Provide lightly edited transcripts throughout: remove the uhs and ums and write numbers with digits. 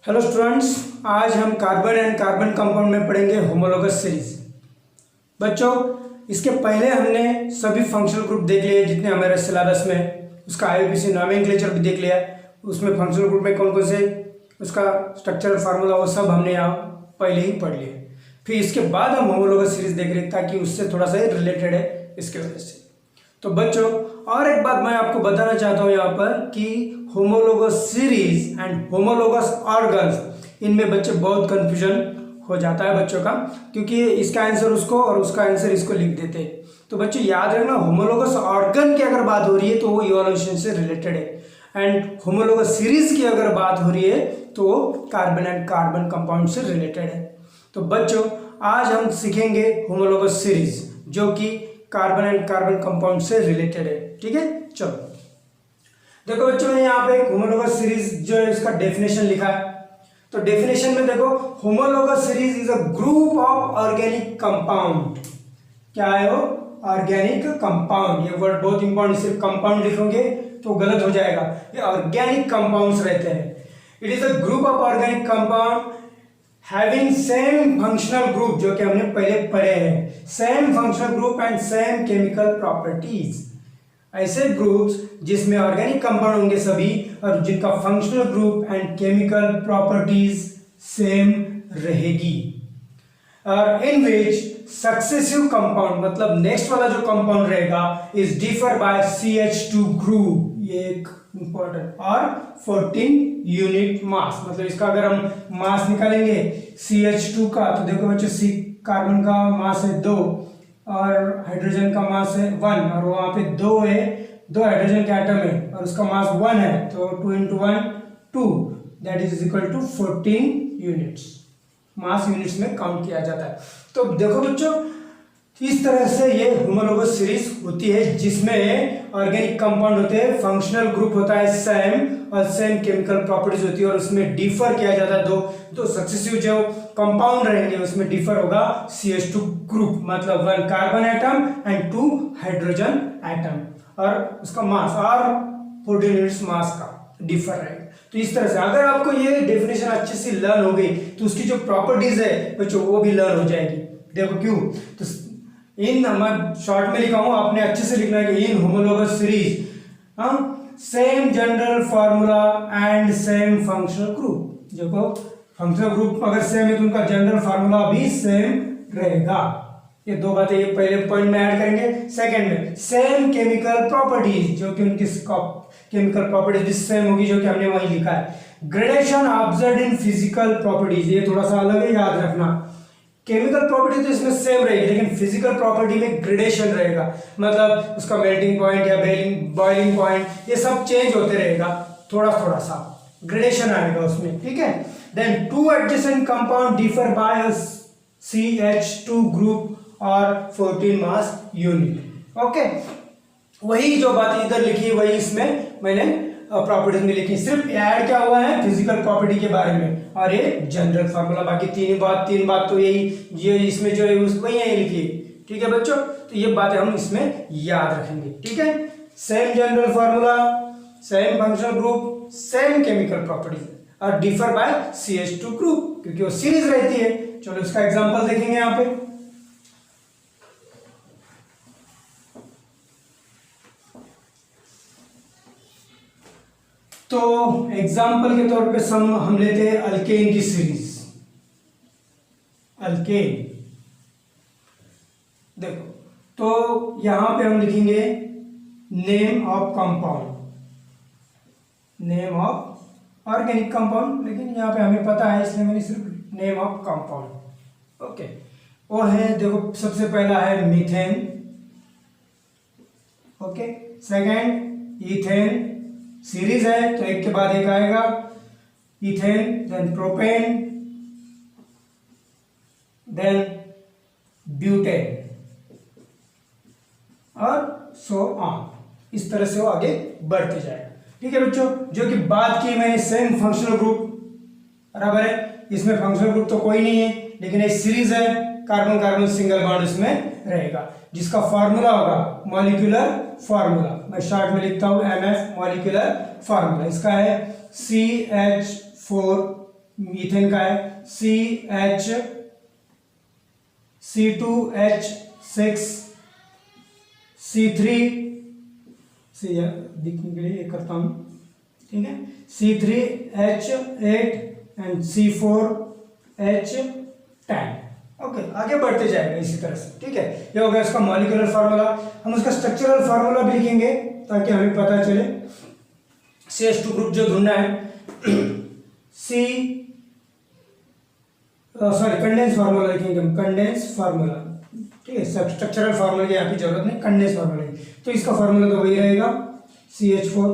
Hello students, आज हम carbon and carbon compound में पढ़ेंगे होमोलोगस सीरीज। बच्चों, इसके पहले हमने सभी फंक्शनल ग्रुप देख लिए जितने हमारे सिलेबस में, उसका आईयूपीएसी नोमेनक्लेचर भी देख लिया। उसमें फंक्शनल ग्रुप में कौन कौन से उसका स्ट्रक्चरल फार्मूला वो सब हमने यहाँ पहले ही पढ़ लिए। फिर इसके बाद हम होमोलोगस सीरीज देख रहे हैं ताकि उससे थोड़ा सा रिलेटेड है इसके वजह से। तो बच्चों, और एक बात मैं आपको बताना चाहता हूँ यहाँ पर कि homologous series and homologous organs, इनमें बच्चे बहुत कंफ्यूजन हो जाता है बच्चों का, क्योंकि इसका आंसर उसको और उसका आंसर इसको लिख देते हैं। तो बच्चों याद रखना, होमोलोगस ऑर्गन की अगर बात हो रही है तो वो इवोल्यूशन से रिलेटेड है, एंड होमोलोगस सीरीज की अगर बात हो रही है तो वो कार्बन एंड कार्बन कंपाउंड से रिलेटेड है। तो बच्चों, आज हम सीखेंगे होमोलोगस सीरीज जो कि कार्बन एंड कार्बन कंपाउंड से रिलेटेड है। ठीक है, चलो देखो बच्चों, मैंने यहाँ पे एक होमोलोगस सीरीज जो है इसका डेफिनेशन लिखा है। तो डेफिनेशन में देखो, homologous series is a group of organic compound. क्या है वो? Organic compound. ये वर्ड बहुत इंपॉर्टेंट, सिर्फ कंपाउंड लिखोगे तो गलत हो जाएगा। ये ऑर्गेनिक कंपाउंड्स रहते हैं। It is a group of organic compound having same functional group, जो कि हमने पहले पढ़े हैं, same functional group and same chemical properties. ऐसे ग्रुप्स जिसमें ऑर्गेनिक कंपाउंड होंगे सभी और जिनका functional group and chemical properties same रहेगी, और इन विच सक्सेसिव कंपाउंड, मतलब नेक्स्ट वाला जो कंपाउंड रहेगा, is differ by CH2 group. ये एक इंपॉर्टेंट, और 14 यूनिट मास, मतलब इसका अगर हम मास निकालेंगे CH2 का, तो देखो बच्चों, सी कार्बन का मास है 2 और हाइड्रोजन का मास है 1, और वहां पे 2 है, 2 हाइड्रोजन के एटम है और उसका मास 1 है, तो 2 × 1 2, that is equal to 14 units. Mass units में काउंट किया जाता है। तो देखो बच्चों, इस तरह से ये होमोलोगस सीरीज होती है जिसमें ऑर्गेनिक कंपाउंड होते हैं, फंक्शनल ग्रुप होता है सेम और सेम केमिकल प्रॉपर्टीज होती है, और उसमें डिफर किया जाता है। दो सक्सेसिव जो कंपाउंड रहेंगे उसमें डिफर होगा CH2 ग्रुप, मतलब 1 carbon atom and 2 hydrogen atom, और उसका मास और 14 यूनिट्स मास का डिफर रहेगा। तो इस तरह से अगर आपको ये डेफिनेशन अच्छे से लर्न हो गई तो उसकी जो प्रॉपर्टीज है बच्चों वो भी लर्न हो जाएगी। देखो क्यों, तो इन मैं शॉर्ट में लिखा हूं, आपने अच्छे से लिखना है कि in homologous series same general formula and same functional group. देखो, फंक्शनल ग्रुप अगर सेम है तो उनका जनरल फार्मूला भी सेम रहेगा। ये दो बातें ये पहले पॉइंट में ऐड करेंगे। सेकंड में सेम केमिकल प्रॉपर्टीज, जो कि उनकी केमिकल प्रॉपर्टीज भी सेम होगी, जो कि हमने वहीं लिखा है। Gradation observed in physical properties, ये थोड़ा सा अलग है, याद रखना। केमिकल प्रॉपर्टी तो इसमें सेम रहेगी, लेकिन फिजिकल प्रॉपर्टी में ग्रेडेशन रहेगा, मतलब उसका मेल्टिंग पॉइंट या बॉइलिंग पॉइंट ये सब चेंज होते रहेगा, थोड़ा थोड़ा सा ग्रेडेशन आएगा उसमें। ठीक है, then 2 adjacent compound differ by CH2 group और 14 मास यूनिट। ओके, वही जो बात इधर लिखी वही इसमें मैंने प्रॉपर्टीज में लिखी, सिर्फ ऐड क्या हुआ है फिजिकल प्रॉपर्टी के बारे में, और ये जनरल फार्मूला। बाकी तीन बात तो यही, ये इसमें जो है वही यही लिखी है। ठीक है बच्चों, तो ये बातें हम इसमें याद रखेंगे। ठीक है, same general formula, same functional group, same chemical properties, और डिफर बाय CH2 ग्रुप, क्योंकि वो सीरीज रहती है। चलो इसका एग्जांपल देखेंगे यहाँ पे। तो एग्जाम्पल के तौर पे हम लेते हैं अल्केन की सीरीज। अल्केन देखो, तो यहां पे हम लिखेंगे name of compound, name of organic compound, लेकिन यहां पे हमें पता है इसलिए मैंने सिर्फ नेम ऑफ कंपाउंड। ओके, वो है, देखो सबसे पहला है methane. Okay, second ethane, series है तो एक के बाद एक आएगा, ethane, then propane, then butane, और सो ऑन। इस तरह से वो आगे बढ़ते जाएगा। ठीक है बच्चों, जो कि बात की मैंने सेम फंक्शनल ग्रुप, बराबर है, इसमें फंक्शनल ग्रुप तो कोई नहीं है, लेकिन एक सीरीज है, कार्बन कार्बन सिंगल बॉन्ड इसमें रहेगा, जिसका फार्मूला होगा मॉलिक्यूलर फार्मूला, मैं शॉर्ट में लिखता हूं MF, मॉलिक्यूलर फार्मूला इसका है CH4 मीथेन का है CH C2H6 C3 से दिखने के लिए करता हूँ, ठीक है, C3H8 एंड C4H10। ओके, आगे बढ़ते जाएगा इसी तरह से, ठीक है। ये हो गया इसका मॉलिक्यूलर फार्मूला। हम उसका स्ट्रक्चरल फार्मूला भी लिखेंगे ताकि हमें पता चले। CH2 ग्रुप जो ढूंढना है, कंडेंस फार्मूला लिखेंगे हम, कंडेंस फार्मूला, ठीक है। स्ट्रक्चरल फार्मूला की यहाँ की जरूरत नहीं, कंडेंस फार्मूला है। तो इसका फार्मूला तो वही रहेगा CH4,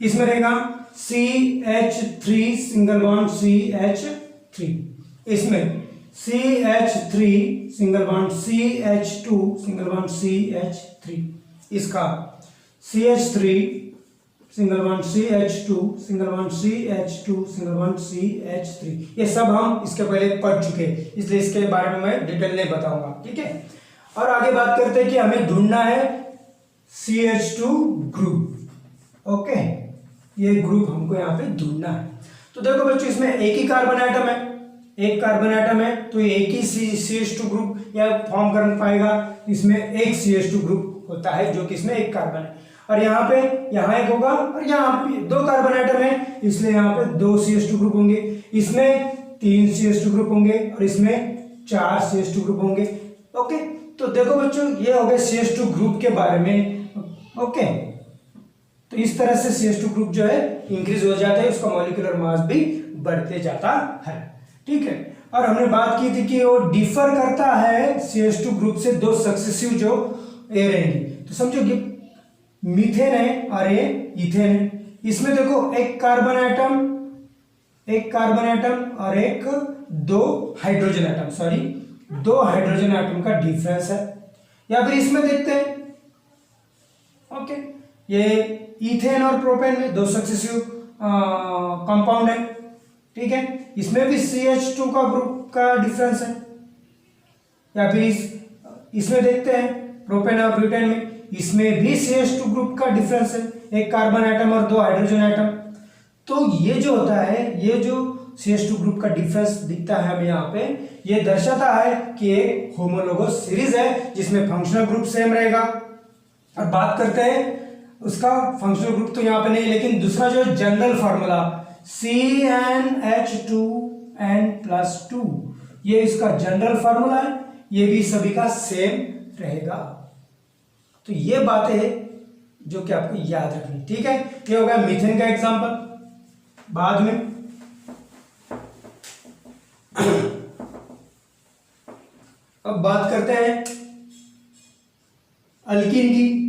इसमें रहेगा CH3 सिंगल बॉन्ड CH3, इसमें CH3 single bond CH2 single bond CH3, इसका CH3 single bond CH2 single bond CH2 single bond CH3। ये सब हम इसके पहले पढ़ चुके हैं, इसलिए इसके बारे में मैं डिटेल नहीं बताऊंगा, ठीक है। और आगे बात करते हैं कि हमें ढूंढना है CH2 ग्रुप। ओके, ये ग्रुप हमको यहाँ पे ढूंढना है। तो देखो बच्चों, इसमें एक ही कार्बन आइटम है, एक कार्बन आइटम है, तो एक ही CH2 ग्रुप या फॉर्म कर पाएगा। इसमें एक CH2 ग्रुप होता है जो कि इसमें एक कार्बन है, और यहाँ पे यहाँ एक होगा, और यहाँ पे दो कार्बन आइटम है, इसलिए यहाँ पे दो CH2 ग्रुप होंगे। इसमें 3 CH2 ग्रुप होंगे और इसमें 4 CH2 ग्रुप होंगे। ओके, तो देखो बच्चों, ये हो गए CH2 ग्रुप के बारे में। ओके, तो इस तरह से CH2 ग्रुप जो है इंक्रीज हो जाता है, उसका मॉलिक्यूलर मास भी बढ़ते जाता है, ठीक है। और हमने बात की थी कि वो डिफर करता है CH2 ग्रुप से दो सक्सेसिव जो ए रहेंगे। तो समझो कि मीथेन है और ये इथेन है। इसमें देखो एक कार्बन आइटम और एक दो हाइड्रोजन आइटम का डिफरेंस है। या फिर इसमें देखते हैं, ओके, ये इथेन और प्रोपेन में दो सक्सेसिव कंपाउंड है, ठीक है। इसमें भी CH2 का ग्रुप का डिफरेंस है। या फिर इसमें देखते हैं प्रोपेन और ब्यूटेन में, इसमें भी CH2 ग्रुप का डिफरेंस है, एक कार्बन आइटम और दो हाइड्रोजन आइटम। तो ये जो होता है, ये जो CH2 ग्रुप का डिफरेंस दिखता है हमें यहाँ पे, ये दर्शाता है कि एक होमोलोगस सीरीज है जिसमें फंक्शनल ग्रुप सेम रहेगा। और बात करते हैं उसका फंक्शनल ग्रुप, तो यहाँ पे नहीं, लेकिन दूसरा जो जनरल फार्मूला CnH2n+2, ये इसका जनरल फार्मूला है, ये भी सभी का सेम रहेगा। तो ये बातें हैं जो कि आपको याद रखनी, ठीक है। ये हो गया मीथेन का एग्जांपल। बाद में अब बात करते हैं अल्कीन की।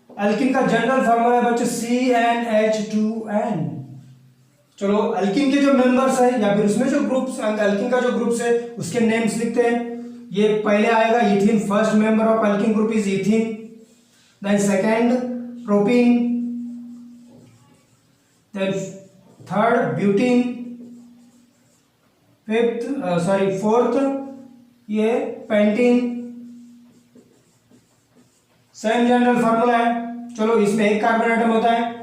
अल्कीन का जनरल फार्मूला है बच्चों CnH2n। चलो, अल्कीन के जो मेंबर्स है या फिर उसमें जो ग्रुप्स, अल्कीन का जो ग्रुप्स है उसके नेम्स लिखते हैं। ये पहले आएगा ethene, first member of alkene group is ethene, then second propene, then third butene, fourth ये पेंटीन। सेम जनरल फार्मूला है। चलो, इसमें एक कार्बन आइटम होता है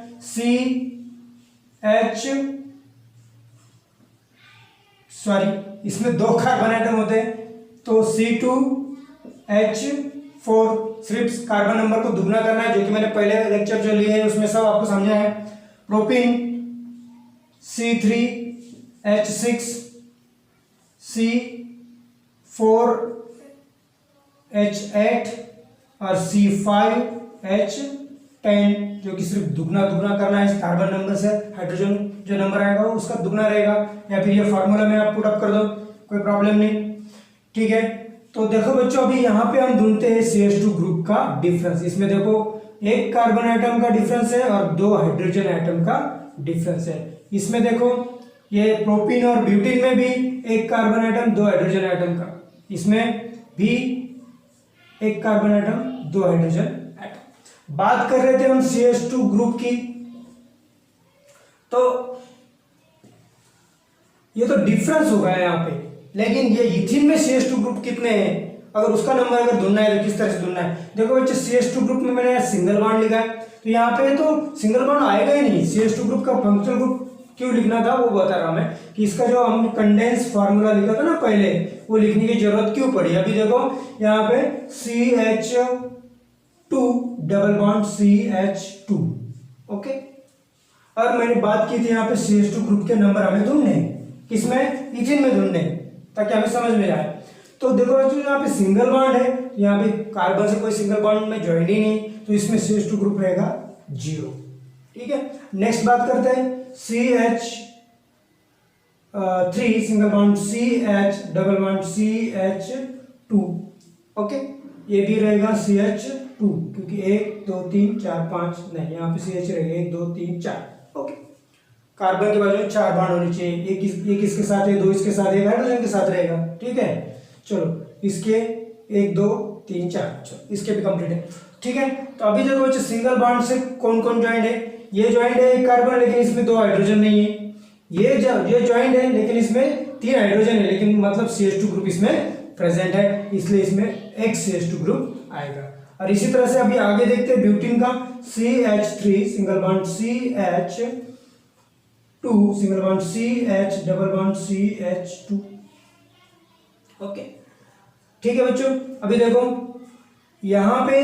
इसमें दो कार्बन आइटम होते हैं, तो C2H4, सिर्फ कार्बन नंबर को दुगना करना है, जो कि मैंने पहले लेक्चर जो लिए हैं उसमें सब आपको समझा है। प्रोपीन C3H6 C4H8 और C5H10, जो कि सिर्फ दुगना करना है इस कार्बन नंबर से। हाइड्रोजन जो नंबर आएगा उसका दुगना रहेगा, या फिर ये फार्मूला में आप पुट अप कर दो, कोई प्रॉब्लम नहीं, ठीक है। तो देखो बच्चों, अभी यहाँ पे हम ढूंढते हैं CH2 ग्रुप का डिफरेंस। इसमें देखो एक कार्बन आइटम का डिफरेंस है और दो हाइड्रोजन आइटम का डिफरेंस है। इसमें देखो ये प्रोपीन और ब्यूटीन में भी एक कार्बन आइटम दो हाइड्रोजन आइटम का, इसमें भी एक कार्बन आइटम दो हाइड्रोजन आइटम। बात कर रहे थे हम CH2 ग्रुप की, तो ये तो डिफरेंस हो गया यहाँ पे, लेकिन ये इथीन में CH2 ग्रुप कितने हैं, अगर उसका नंबर अगर ढूंढना है तो किस तरह से ढूंढना है। देखो बच्चे, CH2 ग्रुप में मैंने सिंगल बॉन्ड लिखा है, तो यहाँ पे तो सिंगल बॉन्ड आएगा ही नहीं। CH2 ग्रुप का फंक्शनल ग्रुप क्यों लिखना था वो बता रहा मैं कि इसका जो हमने कंडेंस फार्मूला लिखा था ना पहले, वो लिखने की जरूरत क्यों पड़ी। अभी देखो यहाँ पे CH2 double bond CH2, okay. और मैंने बात की थी यहाँ पे CH2 ग्रुप के नंबर हमें ढूंढने, किसमें, इथिन में ढूंढने, ताकि हमें समझ में आए। तो देखो बच्चों यहाँ पे सिंगल बॉन्ड है, यहाँ पे कार्बन से कोई सिंगल बॉन्ड में ज्वाइन ही नहीं, तो इसमें CH2 ग्रुप रहेगा 0, ठीक है। नेक्स्ट बात करते हैं CH3 single bond CH double bond CH2, okay. ये भी रहेगा CH2 क्योंकि 1 2 3 4 5 नहीं, यहाँ पे CH रहेगा 1 2 3 4, ओके। कार्बन के बाजू में 4 बॉन्ड होने चाहिए, एक इसके साथ है, 2 इसके साथ है, हाइड्रोजन के साथ रहेगा, ठीक है। चलो इसके 1 2 3 4, चलो इसके भी कंप्लीट है, ठीक है। तो अभी देखो बच्चे सिंगल बॉन्ड से कौन कौन ज्वाइंट है, ये ज्वाइंट है एक कार्बन लेकिन इसमें 2 हाइड्रोजन नहीं है, ये ज्वाइंट है लेकिन इसमें 3 हाइड्रोजन है, लेकिन मतलब CH2 ग्रुप इसमें प्रेजेंट है, इसलिए इसमें एक CH2 ग्रुप आएगा। और इसी तरह से अभी आगे देखते हैं ब्यूटीन का CH3 single bond CH2 single bond CH double bond CH2, okay, ठीक है बच्चों। अभी देखो यहाँ पे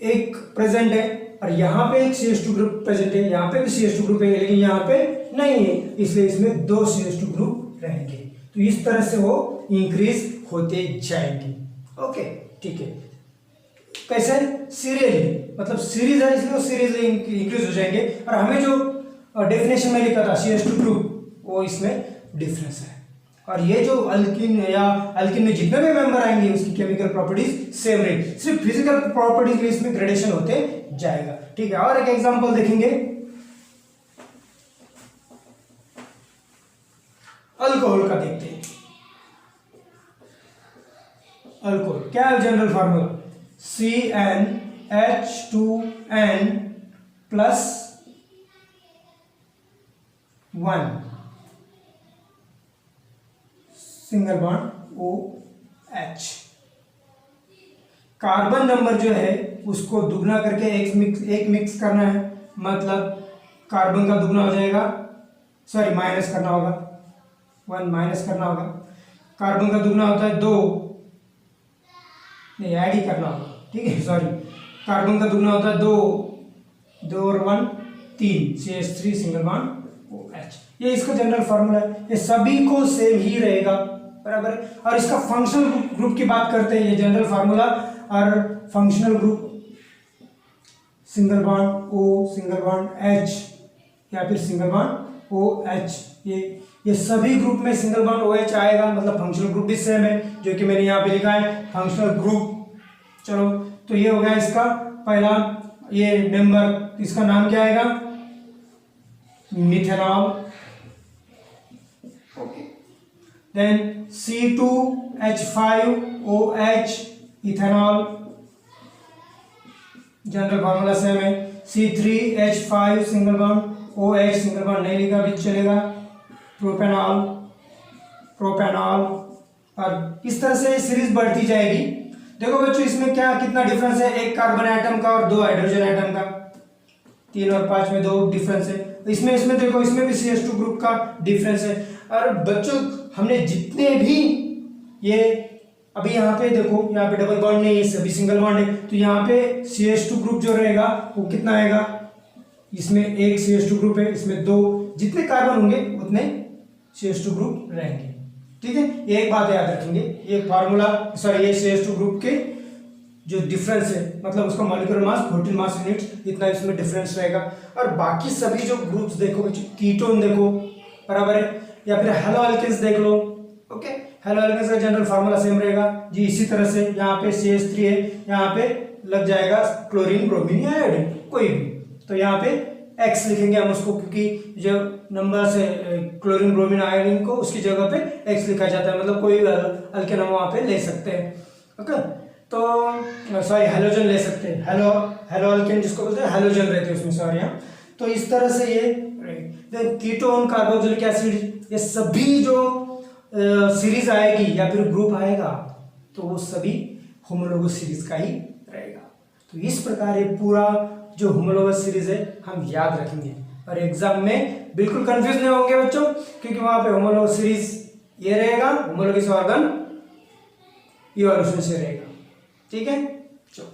एक प्रेजेंट है और यहाँ पे एक CH2 ग्रुप प्रेजेंट है, यहाँ पे भी CH2 ग्रुप है लेकिन यहाँ पे नहीं है, इसलिए इसमें 2 CH2 ग्रुप रहेंगे। तो इस तरह से वो इंक्रीज होते जाएंगे, ओके, ठीक है। कैसे, सीरियली, मतलब सीरीज है इसलिए वो सीरीज इंक्रीज हो जाएंगे। और हमें जो डेफिनेशन में लिखा था CH2 ग्रुप, वो इसमें डिफरेंस है। और ये जो अल्किन या अल्किन में जितने भी मेंबर आएंगे उसकी केमिकल प्रॉपर्टीज सेम रहेगी, सिर्फ फिजिकल प्रॉपर्टीज में इसमें ग्रेडेशन होते जाएगा, ठीक है। और एक एग्जांपल देखेंगे अल्कोहल का, देखते हैं अल्कोहल क्या है, general formula CnH2n plus 1 single bond OH। Carbon number जो है उसको दुगना करके एक मिक्स करना है, मतलब कार्बन का दुगना हो जाएगा, सॉरी माइनस करना होगा, 1 माइनस करना होगा। कार्बन का दुगना होता है 2, नहीं ऐड ही करना होगा, ठीक है, सॉरी। कार्बन का दुगना होता है 2 और 1 3, CH3 सिंगल बॉन्ड OH। ये इसका जनरल फार्मूला है, ये सभी को सेम ही रहेगा, बराबर। और इसका फंक्शनल ग्रुप की बात करते हैं, ये जनरल फार्मूला और functional group single bond O single bond H या फिर सिंगल बॉन्ड OH, ये सभी ग्रुप में सिंगल बॉन्ड OH आएगा, मतलब फंक्शनल ग्रुप भी सेम है, जो कि मैंने यहाँ पे लिखा है फंक्शनल ग्रुप। चलो तो ये हो गया इसका पहला ये मेंबर, इसका नाम क्या आएगा, methanol, okay. Then C2H5OH ethanol, general formula same है। C3H5 single bond OH single bond नहीं लिखा भी चलेगा, प्रोपेनॉल, और इस तरह से सीरीज बढ़ती जाएगी। देखो बच्चों इसमें क्या कितना डिफरेंस है, एक कार्बन एटम का और 2 हाइड्रोजन एटम का, 3 और 5 में 2 डिफरेंस है। इसमें देखो इसमें भी CH2 ग्रुप का डिफरेंस है। और बच्चों हमने जितने भी ये अभी यहाँ पे देखो, यहाँ पे डबल बॉन्ड नहीं है, सभी सिंगल बॉन्ड है, तो यहाँ पे CH2 ग्रुप जो रहेगा वो कितना आएगा, इसमें एक CH2 ग्रुप है, इसमें 2, जितने कार्बन होंगे उतने CH2 ग्रुप रहेंगे, ठीक है। एक बात याद रखेंगे, ये फार्मूला सॉरी ये CH2 ग्रुप के जो डिफरेंस है, मतलब उसका मॉलिक्यूलर मास 14 मास यूनिट्स, इतना इसमें डिफरेंस रहेगा। और बाकी सभी जो ग्रुप्स देखो, कीटोन देखो, बराबर है, या फिर हेलो अल्केन्स देख लो, ओके। हेलो अल्केन्स का जनरल फार्मूला सेम रहेगा जी। इसी तरह से यहाँ पे CH3 है, यहाँ पे लग जाएगा क्लोरीन, ब्रोमीन या आयोडीन कोई भी, तो यहाँ पे X लिखेंगे हम उसको, क्योंकि जो नंबर से क्लोरीन, ब्रोमीन, आयोडीन को उसकी जगह पे X लिखा जाता है, मतलब कोई भी अल्केन हम वहाँ पे ले सकते हैं, ओके। तो सॉरी हेलोजन ले सकते हैं, हेलो अल्केन जिसको बोलते हैं, हेलोजन रहते हैं उसमें, सॉरी। यहाँ तो इस तरह से ये कीटोन, कार्बोक्सिलिक एसिड, ये सभी जो सीरीज आएगी या फिर ग्रुप आएगा तो वो सभी होमोलोगस सीरीज का ही रहेगा। तो इस प्रकार ये पूरा जो होमोलोगस सीरीज है हम याद रखेंगे। और एग्जाम में बिल्कुल कंफ्यूज नहीं होंगे बच्चों, क्योंकि वहां पे होमोलॉगस सीरीज ये रहेगा, होमोलॉगस ऑर्गन इवोल्यूशन से रहेगा। ठीक है, चलो।